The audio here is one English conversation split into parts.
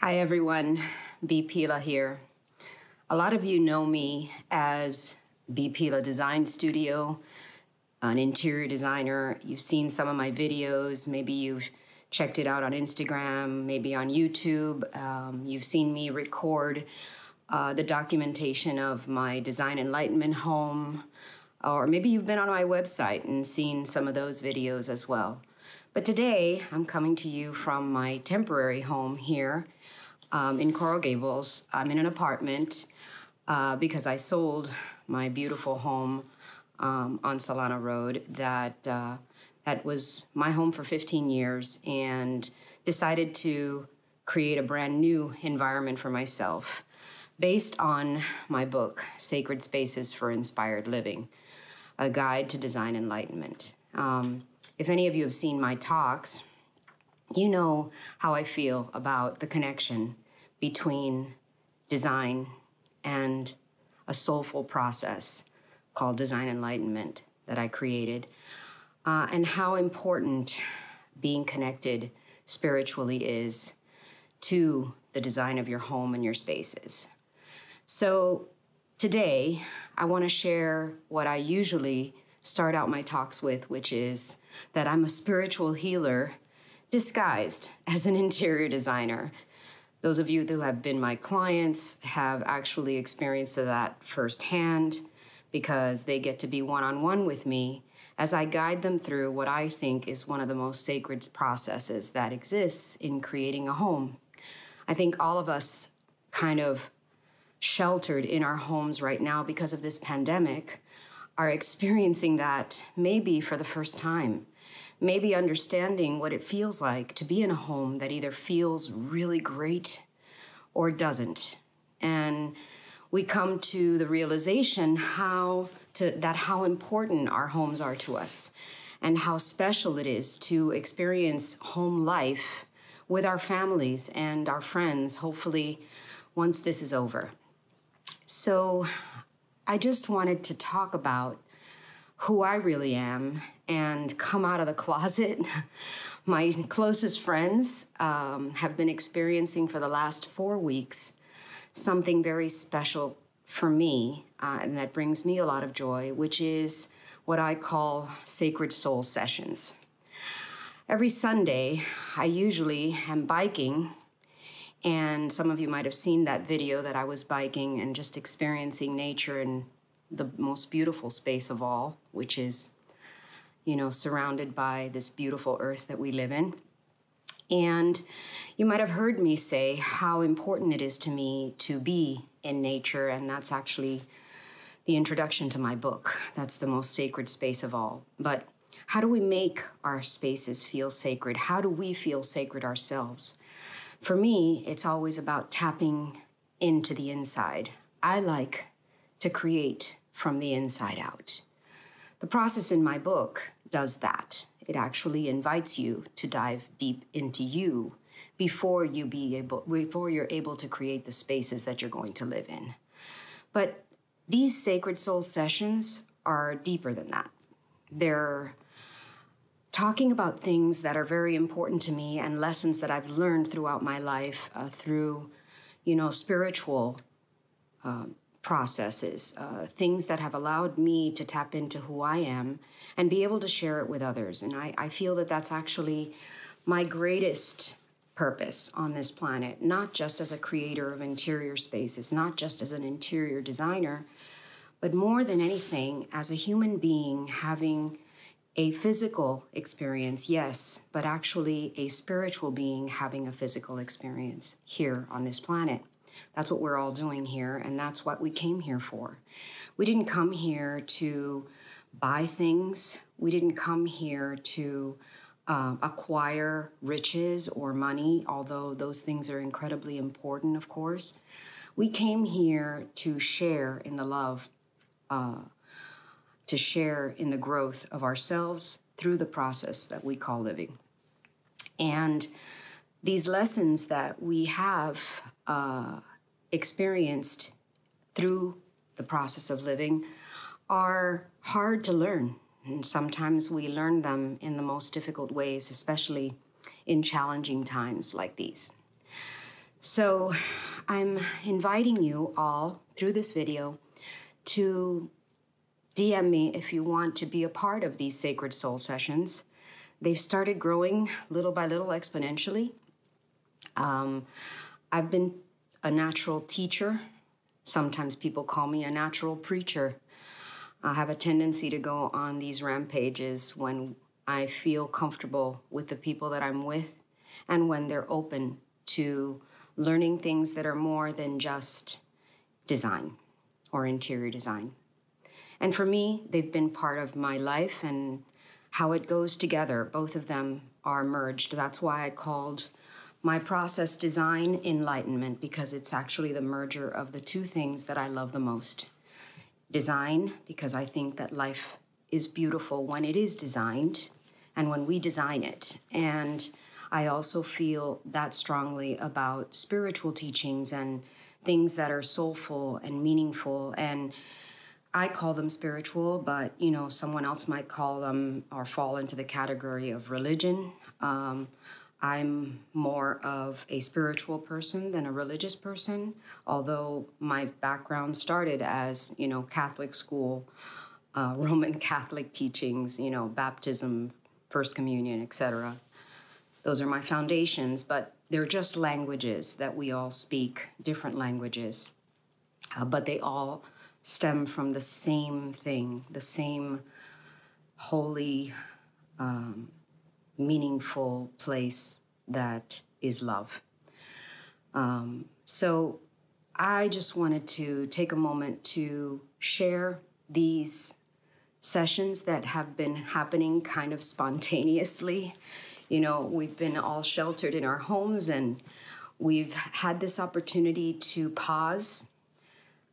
Hi everyone, Pila here. A lot of you know me as Pila Design Studio, an interior designer. You've seen some of my videos, maybe you've checked it out on Instagram, maybe on YouTube. You've seen me record the documentation of my Design Enlightenment home, or maybe you've been on my website and seen some of those videos as well. But today, I'm coming to you from my temporary home here in Coral Gables. I'm in an apartment because I sold my beautiful home on Solana Road that was my home for 15 years and decided to create a brand new environment for myself based on my book, Sacred Spaces for Inspired Living, a guide to design enlightenment. If any of you have seen my talks, you know how I feel about the connection between design and a soulful process called Design Enlightenment that I created, and how important being connected spiritually is to the design of your home and your spaces. So today, I want to share what I usually start out my talks with, which is that I'm a spiritual healer disguised as an interior designer. Those of you who have been my clients have actually experienced that firsthand because they get to be one-on-one with me as I guide them through what I think is one of the most sacred processes that exists in creating a home. I think all of us kind of sheltered in our homes right now because of this pandemic are experiencing that maybe for the first time, maybe understanding what it feels like to be in a home that either feels really great or doesn't. And we come to the realization how important our homes are to us and how special it is to experience home life with our families and our friends, hopefully once this is over. So I just wanted to talk about who I really am and come out of the closet. My closest friends have been experiencing for the last 4 weeks something very special for me, and that brings me a lot of joy, which is what I call sacred soul sessions. Every Sunday, I usually am biking, and some of you might have seen that video that I was biking and just experiencing nature in the most beautiful space of all, which is, surrounded by this beautiful earth that we live in. And you might have heard me say how important it is to me to be in nature, and that's actually the introduction to my book. That's the most sacred space of all. But how do we make our spaces feel sacred? How do we feel sacred ourselves? For me, it's always about tapping into the inside. I like to create from the inside out. The process in my book does that. It actually invites you to dive deep into you before you're able to create the spaces that you're going to live in. But these sacred soul sessions are deeper than that. They're talking about things that are very important to me and lessons that I've learned throughout my life through, spiritual processes, things that have allowed me to tap into who I am and be able to share it with others. And I feel that that's actually my greatest purpose on this planet, not just as a creator of interior spaces, not just as an interior designer, but more than anything, as a human being having a physical experience, yes, but actually a spiritual being having a physical experience here on this planet. That's what we're all doing here, and that's what we came here for. We didn't come here to buy things. We didn't come here to acquire riches or money, although those things are incredibly important, of course. We came here to share in the love, to share in the growth of ourselves through the process that we call living. And these lessons that we have experienced through the process of living are hard to learn. And sometimes we learn them in the most difficult ways, especially in challenging times like these. So I'm inviting you all through this video to DM me if you want to be a part of these Sacred Soul sessions. They've started growing little by little exponentially. I've been a natural teacher. Sometimes people call me a natural preacher. I have a tendency to go on these rampages when I feel comfortable with the people that I'm with and when they're open to learning things that are more than just design or interior design. And for me, they've been part of my life and how it goes together. Both of them are merged. That's why I called my process Design Enlightenment, because it's actually the merger of the two things that I love the most. Design, because I think that life is beautiful when it is designed and when we design it. And I also feel that strongly about spiritual teachings and things that are soulful and meaningful. And I call them spiritual, but someone else might call them or fall into the category of religion. I'm more of a spiritual person than a religious person, although my background started as, Catholic school, Roman Catholic teachings, baptism, First Communion, etc. Those are my foundations, but they're just languages that we all speak, different languages, but they all stem from the same thing, the same holy, meaningful place that is love. So I just wanted to take a moment to share these sessions that have been happening kind of spontaneously. We've been all sheltered in our homes, and we've had this opportunity to pause,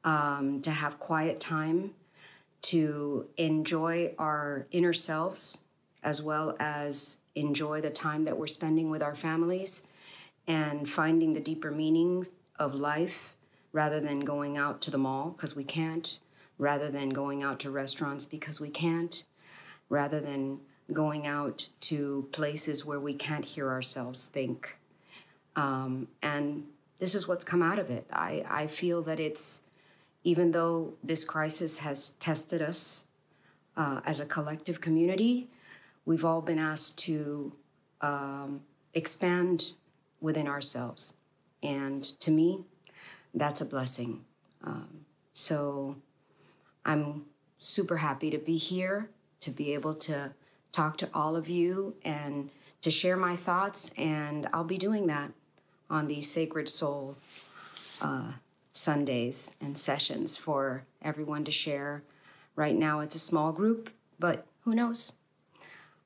to have quiet time, to enjoy our inner selves, as well as enjoy the time that we're spending with our families and finding the deeper meanings of life rather than going out to the mall because we can't, rather than going out to restaurants because we can't, rather than going out to places where we can't hear ourselves think. And this is what's come out of it. I feel that even though this crisis has tested us as a collective community, we've all been asked to expand within ourselves. And to me, that's a blessing. So I'm super happy to be here, to be able to talk to all of you and to share my thoughts. And I'll be doing that on these Sacred Soul Sundays and sessions for everyone to share. Right now it's a small group, but who knows?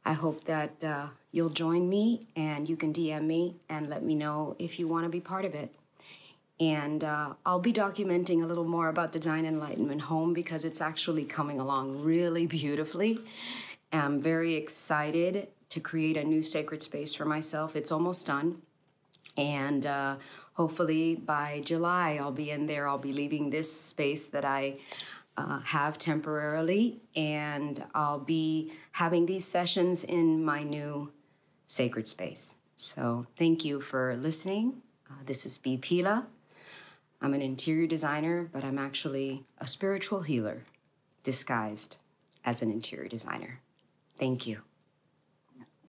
I hope that you'll join me, and you can DM me and let me know if you want to be part of it. And I'll be documenting a little more about Design Enlightenment Home because it's actually coming along really beautifully. I'm very excited to create a new sacred space for myself. It's almost done. And hopefully by July, I'll be in there. I'll be leaving this space that I have temporarily, and I'll be having these sessions in my new sacred space. So thank you for listening. This is Pila. I'm an interior designer, but I'm actually a spiritual healer disguised as an interior designer. Thank you.